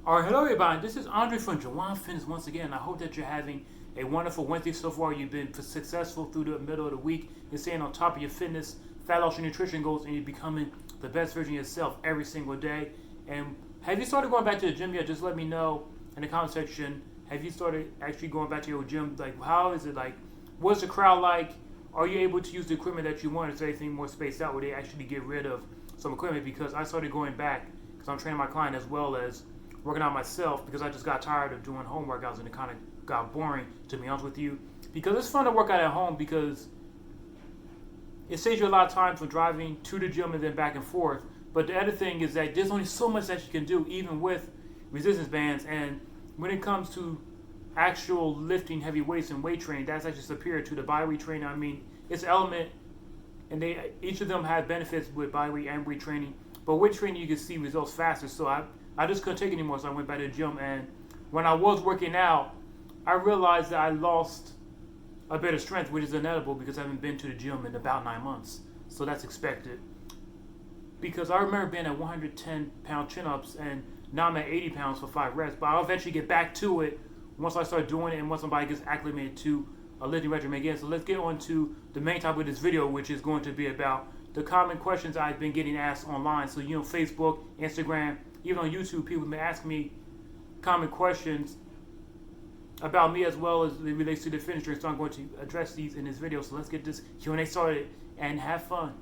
All right, hello everybody. This is Andre from Jawan Fitness once again. I hope that you're having a wonderful Wednesday so far. You've been successful through the middle of the week. You're staying on top of your fitness, fat loss, your nutrition goals, and you're becoming the best version of yourself every single day. And have you started going back to the gym yet? Just let me know in the comment section. Have you started actually going back to your gym? Like, how is it like? What's the crowd like? Are you able to use the equipment that you want? Is there anything more spaced out where they actually get rid of some equipment? Because I started going back because I'm training my client as well as working out myself because I just got tired of doing home workouts and it kind of got boring, to be honest with you. Because it's fun to work out at home because it saves you a lot of time from driving to the gym and then back and forth. But the other thing is that there's only so much that you can do, even with resistance bands. And when it comes to actual lifting heavy weights and weight training, that's actually superior to the bodyweight training. I mean, it's element, and they each of them have benefits with bodyweight and weight training. But weight training, you can see results faster. So I just couldn't take it anymore, so I went back to the gym. And when I was working out, I realized that I lost a bit of strength, which is inevitable because I haven't been to the gym in about 9 months. So that's expected. Because I remember being at 110-pound chin-ups, and now I'm at 80 pounds for 5 reps. But I'll eventually get back to it once I start doing it and once somebody gets acclimated to a lifting regimen again. So let's get on to the main topic of this video, which is going to be about the common questions I've been getting asked online. So, Facebook, Instagram, even on YouTube, people have been asking me common questions about me as well as it relates to the fitness journey. So I'm going to address these in this video. So let's get this Q&A started and have fun.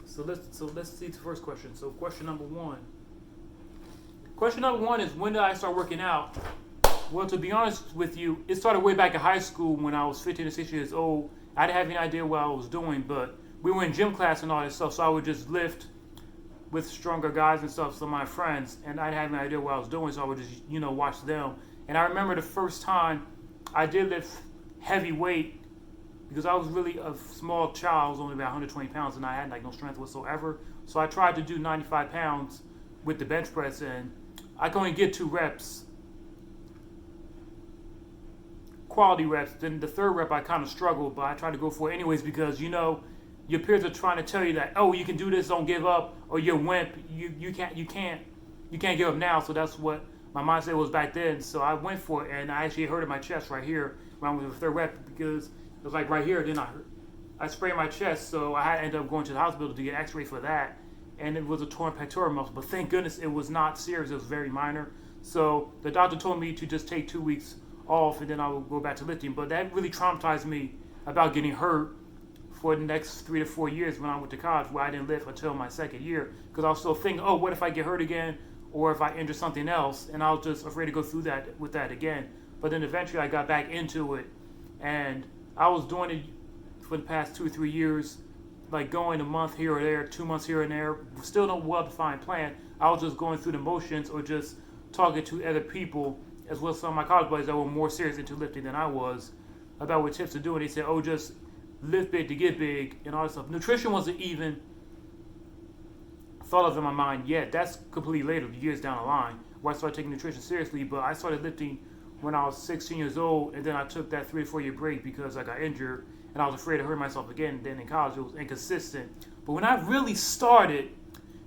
So let's see the first question. So question number one. Question number one is, when did I start working out? Well, to be honest with you, it started way back in high school when I was 15 or 16 years old. I didn't have any idea what I was doing, but we were in gym class and all this stuff, so I would just lift with stronger guys and stuff, so my friends, and I didn't have any idea what I was doing, so I would just, watch them. And I remember the first time I did lift heavy weight, because I was really a small child. I was only about 120 pounds, and I had no strength whatsoever. So I tried to do 95 pounds with the bench press, and I could only get 2 reps, quality reps. Then the third rep I kind of struggled, but I tried to go for it anyways because, your peers are trying to tell you that, oh, you can do this, don't give up, or you're wimp, you can't give up now. So that's what my mindset was back then. So I went for it, and I actually hurt in my chest right here when I was with the third rep because it was like right here. Then I sprained my chest, so I had to end up going to the hospital to get X-ray for that, and it was a torn pectoral muscle. But thank goodness it was not serious; it was very minor. So the doctor told me to just take 2 weeks off, and then I would go back to lifting. But that really traumatized me about getting hurt for the next 3 to 4 years when I went to college, where I didn't lift until my second year, because I was still thinking, oh, what if I get hurt again, or if I injure something else, and I was just afraid to go through that with that again. But then eventually I got back into it, and I was doing it for the past 2 or 3 years, like going a month here or there, 2 months here and there, still no well-defined plan. I was just going through the motions or just talking to other people, as well as some of my college buddies that were more serious into lifting than I was, about what tips to do, and they said, oh, just lift big to get big and all that stuff. Nutrition wasn't even thought of in my mind yet. That's completely later, years down the line, where I started taking nutrition seriously. But I started lifting when I was 16 years old, and then I took that 3 or 4 year break because I got injured and I was afraid to hurt myself again. And then in college, it was inconsistent. But when I really started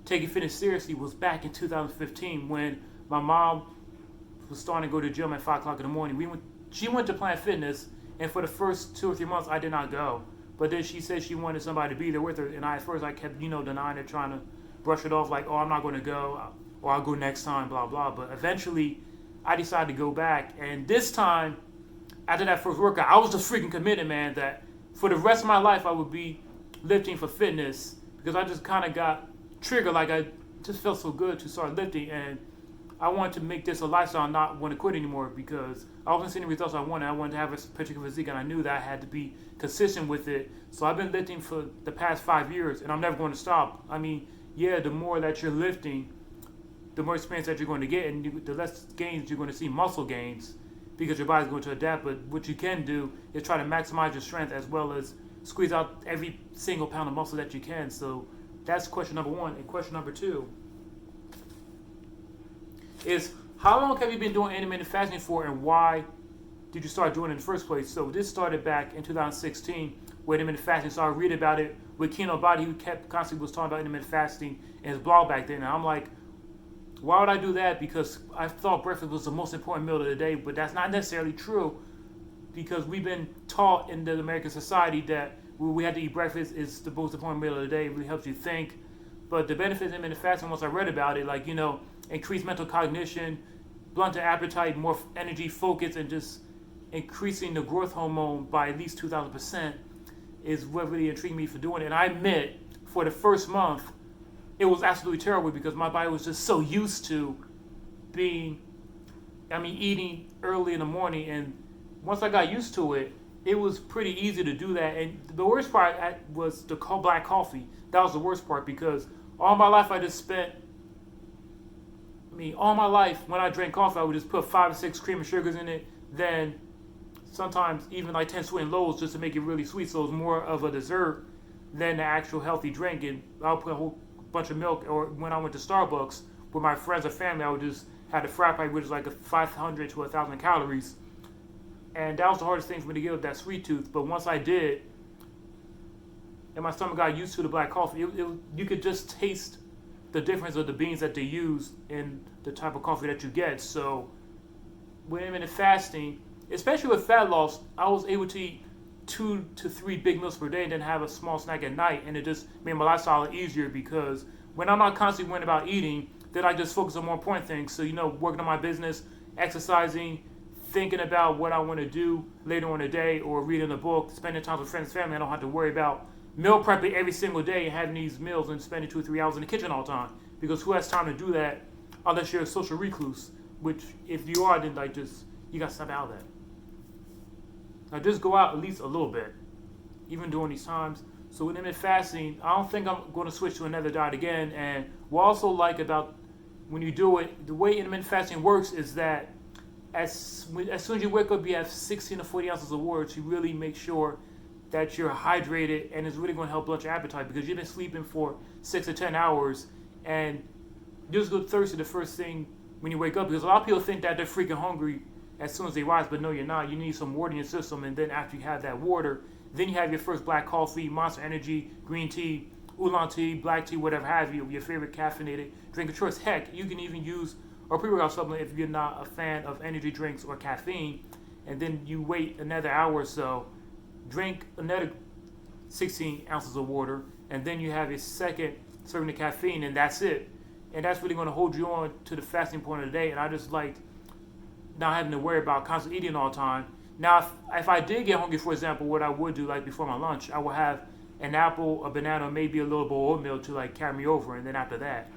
taking fitness seriously was back in 2015 when my mom was starting to go to the gym at 5 o'clock in the morning. She went to Planet Fitness, and for the first 2 or 3 months, I did not go. But then she said she wanted somebody to be there with her, and at first I kept, denying it, trying to brush it off like, oh, I'm not going to go, or I'll go next time, blah, blah. But eventually, I decided to go back, and this time, after that first workout, I was just freaking committed, man, that for the rest of my life, I would be lifting for fitness, because I just kind of got triggered, like I just felt so good to start lifting, and I wanted to make this a lifestyle and not want to quit anymore because I wasn't seeing the results I wanted. I wanted to have a particular physique, and I knew that I had to be consistent with it. So I've been lifting for the past 5 years, and I'm never going to stop. I mean, yeah, the more that you're lifting, the more experience that you're going to get, and the less gains you're going to see, muscle gains, because your body's going to adapt. But what you can do is try to maximize your strength as well as squeeze out every single pound of muscle that you can. So that's question number one. And question number two is, how long have you been doing intermittent fasting for, and why did you start doing it in the first place? So this started back in 2016 with intermittent fasting. So I read about it with Kino Body, who constantly was talking about intermittent fasting in his blog back then. And I'm like, Why would I do that? Because I thought breakfast was the most important meal of the day, but that's not necessarily true because we've been taught in the American society that when we have to eat breakfast is the most important meal of the day. It really helps you think. But the benefits of intermittent fasting, once I read about it, like, increased mental cognition, blunted appetite, more energy, focus, and just increasing the growth hormone by at least 2,000% is what really intrigued me for doing it. And I admit, for the first month, it was absolutely terrible because my body was just so used to eating early in the morning. And once I got used to it, it was pretty easy to do that. And the worst part was the black coffee. That was the worst part because all my life all my life when I drank coffee, I would just put 5 or 6 cream and sugars in it. Then sometimes even like 10 sweet and lows just to make it really sweet. So it was more of a dessert than the actual healthy drink. And I'll put a whole bunch of milk. Or when I went to Starbucks with my friends or family, I would just have the frappe, which is like 500 to 1,000 calories. And that was the hardest thing for me to get with that sweet tooth. But once I did, and my stomach got used to the black coffee, you could just taste the difference of the beans that they use in the type of coffee that you get. So with intermittent fasting, especially with fat loss, I was able to eat 2 to 3 big meals per day and then have a small snack at night. And it just made my lifestyle a lot easier because when I'm not constantly worrying about eating, then I just focus on more important things. So, working on my business, exercising, thinking about what I want to do later on the day, or reading a book, spending time with friends and family. I don't have to worry about meal prepping every single day and having these meals and spending 2 or 3 hours in the kitchen all the time. Because who has time to do that unless you're a social recluse? Which, if you are, then you got to step out of that. Now just go out at least a little bit, even during these times. So with intermittent fasting, I don't think I'm going to switch to another diet again. And what I also like about when you do it, the way intermittent fasting works is that as soon as you wake up, you have 16 to 40 ounces of water to really make sure that you're hydrated, and it's really going to help blunt your appetite because you've been sleeping for 6 to 10 hours and you're just go thirsty the first thing when you wake up, because a lot of people think that they're freaking hungry as soon as they rise, but no, you're not. You need some water in your system, and then after you have that water, then you have your first black coffee, Monster Energy, green tea, oolong tea, black tea, whatever have you, your favorite caffeinated drink of choice. Heck, you can even use a pre-workout supplement if you're not a fan of energy drinks or caffeine, and then you wait another hour or so, drink another 16 ounces of water, and then you have a second serving of caffeine, and that's it. And that's really going to hold you on to the fasting point of the day. And I just like not having to worry about constantly eating all the time. Now, if I did get hungry, for example, what I would do, like before my lunch, I would have an apple, a banana, maybe a little bowl of oatmeal to like carry me over, and then after that,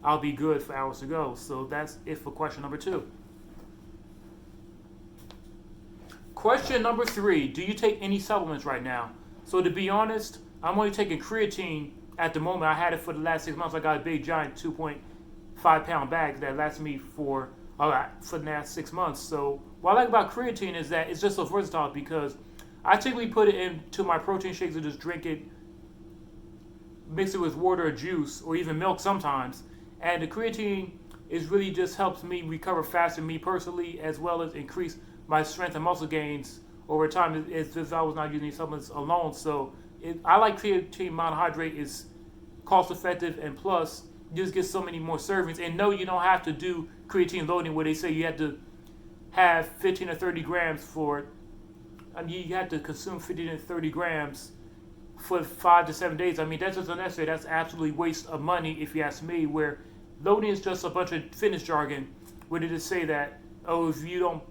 I'll be good for hours to go. So that's it for question number 2. Question number 3, do you take any supplements right now? So to be honest, I'm only taking creatine at the moment. I had it for the last 6 months. I got a big giant 2.5 pound bag that lasts me for the last 6 months. So what I like about creatine is that it's just so versatile because I typically put it into my protein shakes and just drink it, mix it with water or juice or even milk sometimes. And the creatine really just helps me recover faster, me personally, as well as increase my strength and muscle gains over time. It's just I was not using supplements alone. So I like creatine monohydrate. Is cost effective, and plus you just get so many more servings. And no, you don't have to do creatine loading where they say you have to have 15 or 30 grams for. You have to consume 15 to 30 grams for 5 to 7 days. I mean, that's just unnecessary. That's absolutely waste of money, if you ask me. Where loading is just a bunch of fitness jargon, where they just say that, oh, if you don't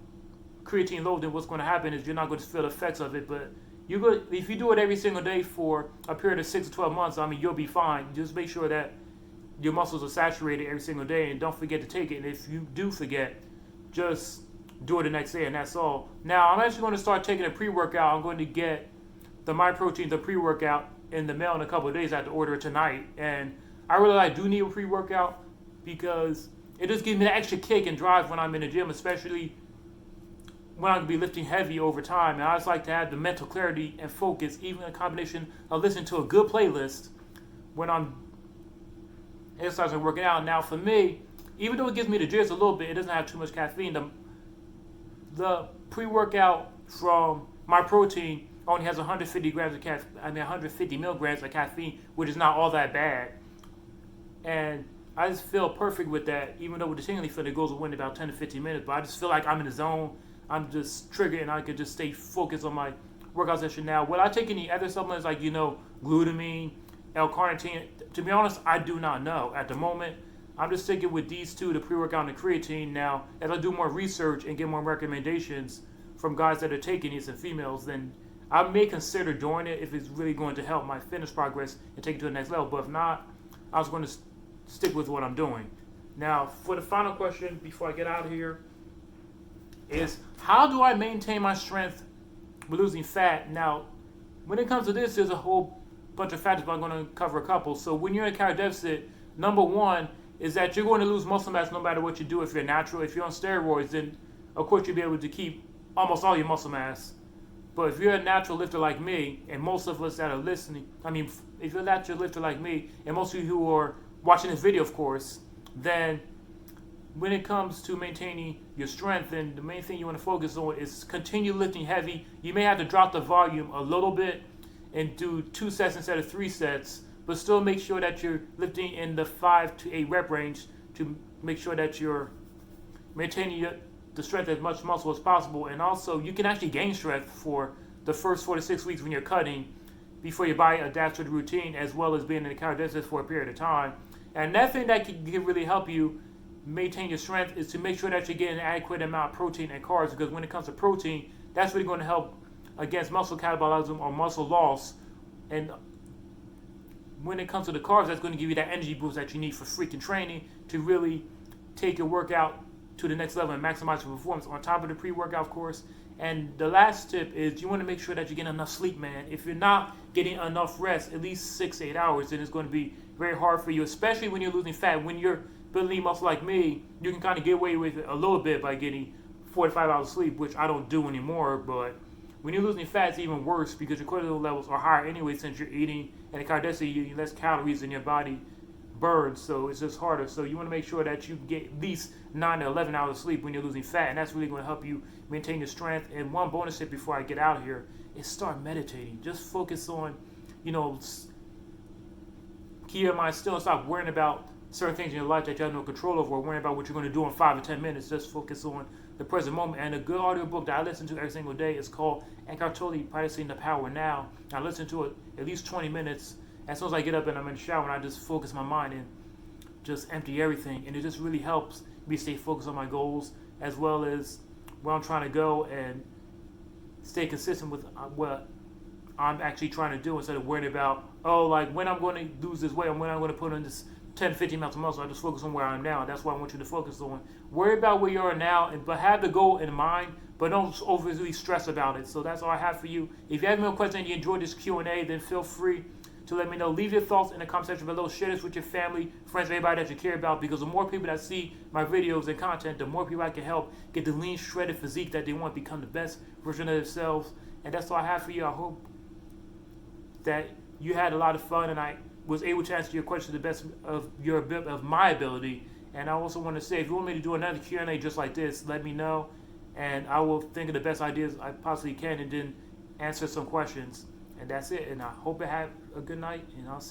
creatine load, then what's going to happen is you're not going to feel the effects of it. But if you do it every single day for a period of 6 to 12 months, I mean, you'll be fine. Just make sure that your muscles are saturated every single day, and don't forget to take it. And if you do forget, just do it the next day, and that's all. Now, I'm actually going to start taking a pre-workout. I'm going to get the MyProtein, the pre-workout, in the mail in a couple of days. I have to order it tonight. And I really do need a pre-workout because it just gives me an extra kick and drive when I'm in the gym, especially when I'm going to be lifting heavy over time. And I just like to have the mental clarity and focus, even a combination of listening to a good playlist when I'm exercising and working out. Now, for me, even though it gives me the jitters a little bit, it doesn't have too much caffeine. The pre-workout from MyProtein only has 150 grams of 150 milligrams of caffeine, which is not all that bad. And I just feel perfect with that, even though with the tingling fit it goes away in about 10 to 15 minutes. But I just feel like I'm in the zone. I'm just triggered and I could just stay focused on my workout session. Now, will I take any other supplements like, glutamine, L-carnitine? To be honest, I do not know at the moment. I'm just sticking with these two, the pre-workout and the creatine. Now, as I do more research and get more recommendations from guys that are taking these and females, then I may consider doing it if it's really going to help my fitness progress and take it to the next level. But if not, I was going to stick with what I'm doing. Now, for the final question before I get out of here is, how do I maintain my strength with losing fat? Now, when it comes to this, there's a whole bunch of factors, but I'm going to cover a couple. So when you're in a calorie deficit, number one is that you're going to lose muscle mass no matter what you do. If you're natural, if you're on steroids, then of course you'll be able to keep almost all your muscle mass. But if you're a natural lifter like me, and most of us that are listening, if you're a natural lifter like me, and most of you who are watching this video, of course, then when it comes to maintaining your strength, then the main thing you want to focus on is continue lifting heavy. You may have to drop the volume a little bit and do 2 sets instead of 3 sets, but still make sure that you're lifting in the 5 to 8 rep range to make sure that you're maintaining the strength as much muscle as possible. And also, you can actually gain strength for the first 4 to 6 weeks when you're cutting before your body adapts to the routine, as well as being in a calorie deficit for a period of time. And that thing that can really help you maintain your strength is to make sure that you're getting an adequate amount of protein and carbs, because when it comes to protein, that's really going to help against muscle catabolism or muscle loss. And when it comes to the carbs, that's going to give you that energy boost that you need for freaking training to really take your workout to the next level and maximize your performance on top of the pre-workout, of course. And the last tip is you want to make sure that you're getting enough sleep, man. If you're not getting enough rest, at least 6 to 8 hours, then it's going to be very hard for you, especially when you're losing fat. When you're building muscle like me, you can kind of get away with it a little bit by getting 4 to 5 hours of sleep, which I don't do anymore. But when you're losing fat, it's even worse because your cortisol levels are higher anyway, since you're eating, and the calorie deficit, you eat less calories in your body burns, so it's just harder. So you want to make sure that you get at least 9 to 11 hours of sleep when you're losing fat, and that's really going to help you maintain your strength. And one bonus tip before I get out of here is start meditating. Just focus on, keep your mind still and stop worrying about certain things in your life that you have no control over, or worrying about what you're going to do in 5 or 10 minutes. Just focus on the present moment. And a good audiobook that I listen to every single day is called Eckhart Tolle, Practicing the Power Now. I listen to it at least 20 minutes as soon as I get up and I'm in the shower, and I just focus my mind and just empty everything. And it just really helps me stay focused on my goals, as well as where I'm trying to go, and stay consistent with what I'm actually trying to do, instead of worrying about, when I'm going to lose this weight and when I'm going to put on this 10, 15 pounds of muscle. I just focus on where I am now. That's what I want you to focus on. Worry about where you are now, but have the goal in mind, but don't overly stress about it. So that's all I have for you. If you have no questions and you enjoyed this Q&A, then feel free to let me know. Leave your thoughts in the comment section below. Share this with your family, friends, everybody that you care about, because the more people that see my videos and content, the more people I can help get the lean, shredded physique that they want, become the best version of themselves. And that's all I have for you. I hope that you had a lot of fun, and I was able to answer your question to the best of my ability. And I also want to say, if you want me to do another Q&A just like this, let me know, and I will think of the best ideas I possibly can, and then answer some questions. And that's it. And I hope you have a good night, and I'll see you.